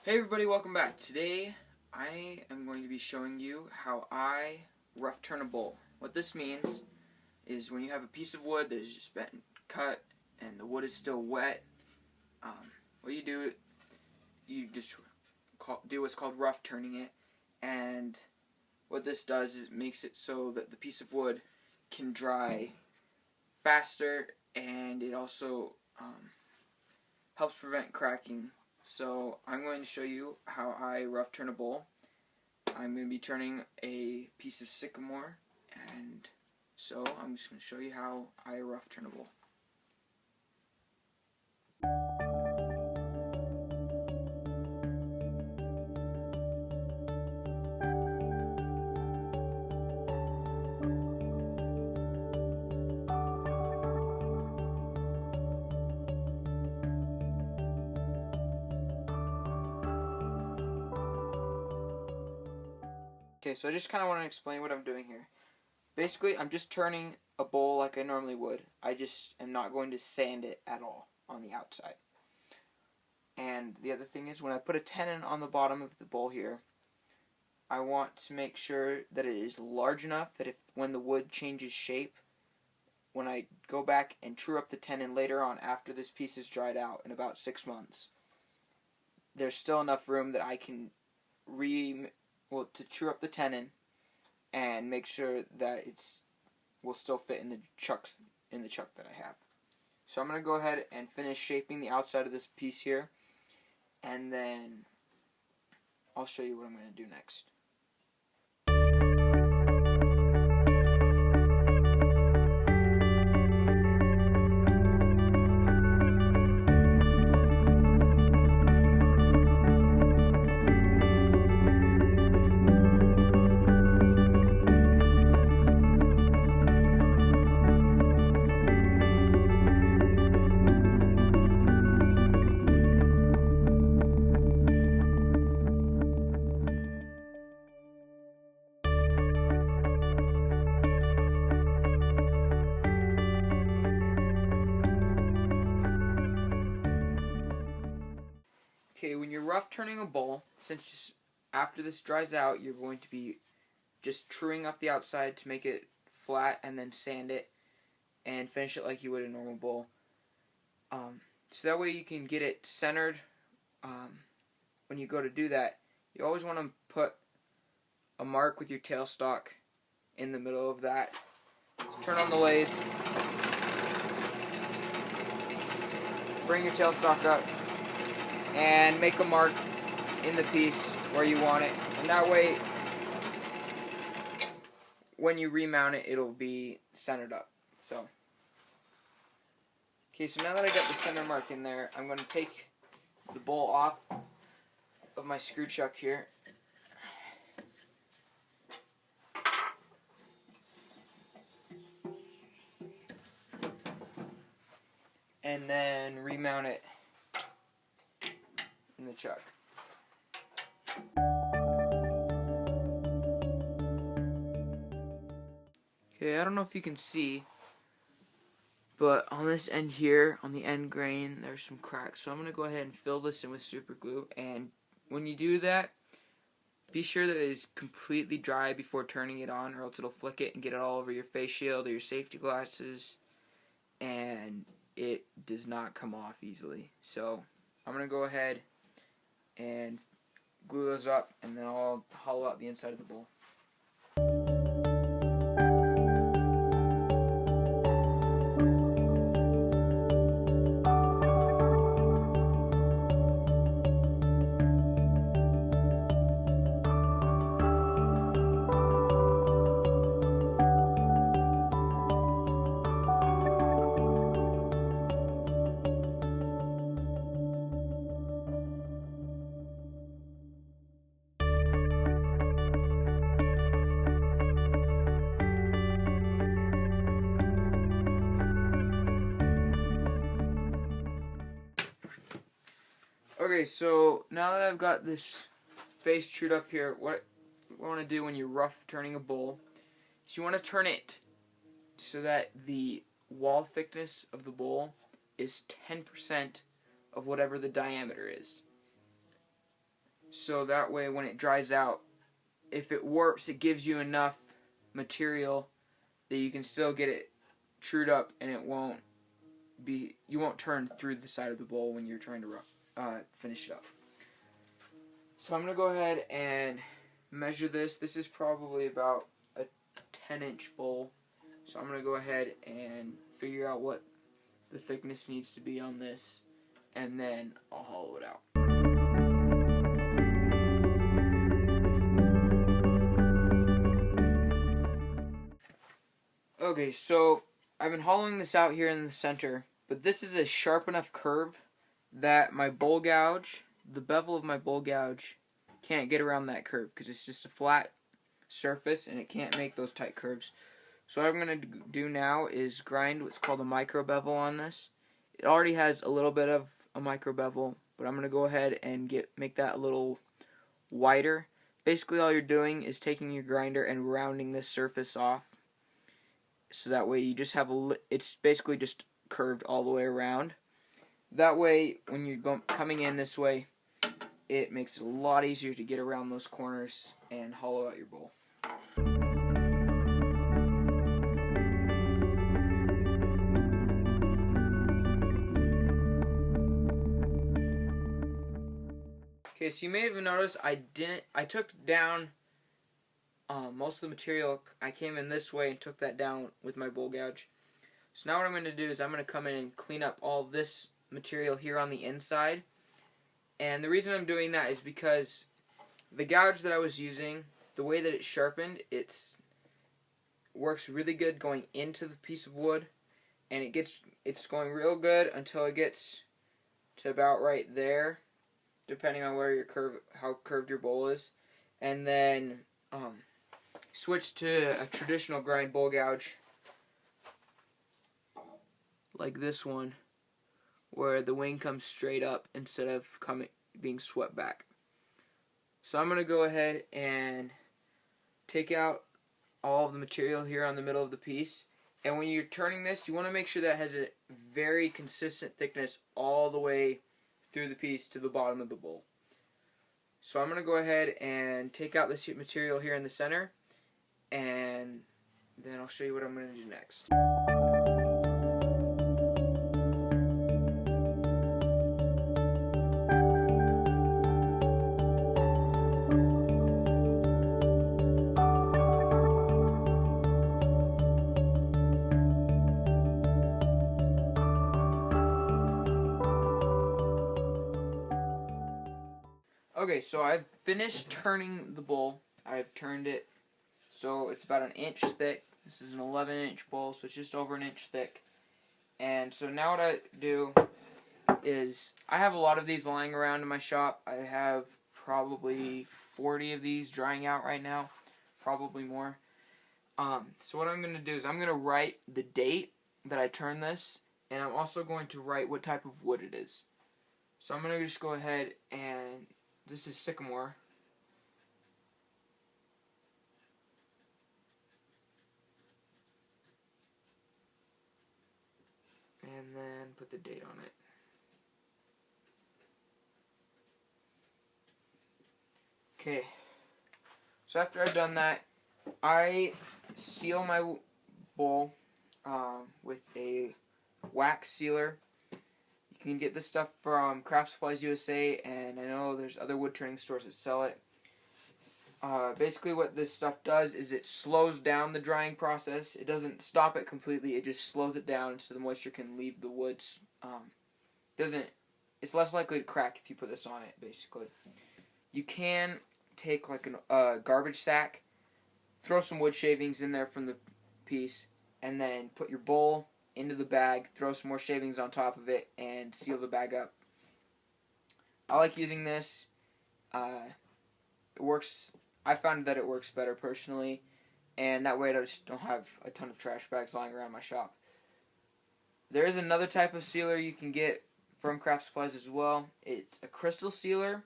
Hey everybody, welcome back. Today I am going to be showing you how I rough turn a bowl. What this means is when you have a piece of wood that has just been cut and the wood is still wet, what you do, you just do what's called rough turning it, and what this does is it makes it so that the piece of wood can dry faster, and it also helps prevent cracking. So I'm going to show you how I rough turn a bowl. I'm going to be turning a piece of sycamore, and so I'm just going to show you how I rough turn a bowl. Okay, so I just kind of want to explain what I'm doing here. Basically, I'm just turning a bowl like I normally would. I just am not going to sand it at all on the outside. And the other thing is, when I put a tenon on the bottom of the bowl here, I want to make sure that it is large enough that when the wood changes shape, when I go back and true up the tenon later on after this piece is dried out in about 6 months, there's still enough room that I can to true up the tenon and make sure that it's will still fit in the chuck that I have. So I'm going to go ahead and finish shaping the outside of this piece here, and then I'll show you what I'm going to do next. Okay, when you're rough turning a bowl, since after this dries out, you're going to be just truing up the outside to make it flat, and then sand it and finish it like you would a normal bowl. So that way you can get it centered. When you go to do that, you always want to put a mark with your tailstock in the middle of that. So turn on the lathe, bring your tailstock up, and make a mark in the piece where you want it, and that way when you remount it, it'll be centered up. So okay, so now that I got the center mark in there, I'm going to take the bowl off of my screw chuck here, and then remount it in the chuck. Okay, I don't know if you can see, but on this end here, on the end grain, there's some cracks. So I'm going to go ahead and fill this in with super glue, and when you do that, be sure that it is completely dry before turning it on, or else it'll flick it and get it all over your face shield or your safety glasses, and it does not come off easily. So I'm going to go ahead and glue those up, and then I'll hollow out the inside of the bowl. Okay, so now that I've got this face trued up here, what you want to do when you're rough turning a bowl is you want to turn it so that the wall thickness of the bowl is 10% of whatever the diameter is. so that way when it dries out, if it warps, it gives you enough material that you can still get it trued up, and you won't turn through the side of the bowl when you're trying to finish it up. So I'm going to go ahead and measure this. This is probably about a 10-inch bowl. So I'm going to go ahead and figure out what the thickness needs to be on this, and then I'll hollow it out. Okay, so I've been hollowing this out here in the center, but this is a sharp enough curve that my bowl gouge, the bevel of my bowl gouge, can't get around that curve because it's just a flat surface and it can't make those tight curves. So what I'm going to do now is grind what's called a micro bevel on this. It already has a little bit of a micro bevel, but I'm going to go ahead and make that a little wider. Basically all you're doing is taking your grinder and rounding this surface off, so that way you just have it's basically just curved all the way around. That way when you're coming in this way, it makes it a lot easier to get around those corners and hollow out your bowl. Okay, so you may have noticed I took down most of the material. I came in this way and took that down with my bowl gouge. So now what I'm going to do is I'm going to come in and clean up all this material here on the inside. And the reason I'm doing that is because the gouge that I was using, the way that it's sharpened, works really good going into the piece of wood, and it's going real good until it gets to about right there, depending on where how curved your bowl is, and then switch to a traditional grind bowl gouge like this one, where the wing comes straight up instead of being swept back. So I'm going to go ahead and take out all of the material here on the middle of the piece, and when you're turning this, you want to make sure that it has a very consistent thickness all the way through the piece to the bottom of the bowl. So I'm going to go ahead and take out this material here in the center, and then I'll show you what I'm going to do next. Okay, so I've finished turning the bowl. I've turned it so it's about an inch thick. This is an 11-inch bowl, so it's just over an inch thick. And so now what I do is I have a lot of these lying around in my shop. I have probably 40 of these drying out right now, probably more. So what I'm going to do is I'm going to write the date that I turned this, and I'm also going to write what type of wood it is. So I'm going to just go ahead and this is sycamore. And then put the date on it. Okay. So after I've done that, I seal my bowl with a wax sealer. You can get this stuff from Craft Supplies USA, and I know there's other wood turning stores that sell it. Basically what this stuff does is it slows down the drying process. It doesn't stop it completely, it just slows it down so the moisture can leave the woods. It's less likely to crack if you put this on it, basically. You can take like a garbage sack, throw some wood shavings in there from the piece, and then put your bowl into the bag, throw some more shavings on top of it, and seal the bag up. I like using this. It works. I found that it works better personally, and that way I just don't have a ton of trash bags lying around my shop. There is another type of sealer you can get from Craft Supplies as well. It's a crystal sealer,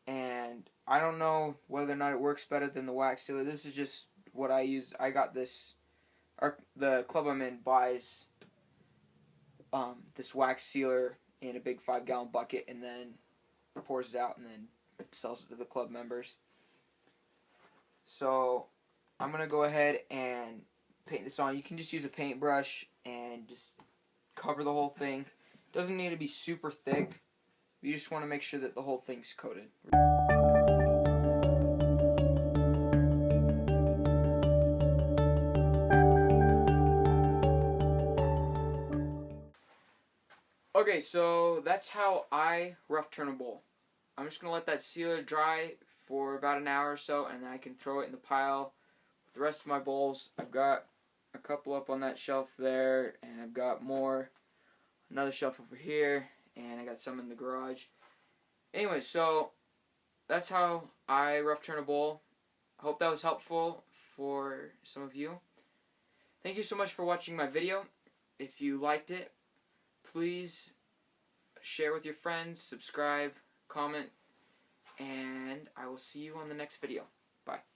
and I don't know whether or not it works better than the wax sealer. This is just what I use. I got this, the club I'm in buys this wax sealer in a big 5-gallon bucket and then pours it out and then sells it to the club members. So I'm going to go ahead and paint this on. You can just use a paintbrush and just cover the whole thing. Doesn't need to be super thick. You just want to make sure that the whole thing's coated. Okay, so that's how I rough turn a bowl. I'm just going to let that sealer dry for about an hour or so, and then I can throw it in the pile with the rest of my bowls. I've got a couple up on that shelf there, and I've got more. Another shelf over here, and I got some in the garage. Anyway, so that's how I rough turn a bowl. I hope that was helpful for some of you. Thank you so much for watching my video. If you liked it, please share with your friends, subscribe, comment, and I will see you on the next video. Bye.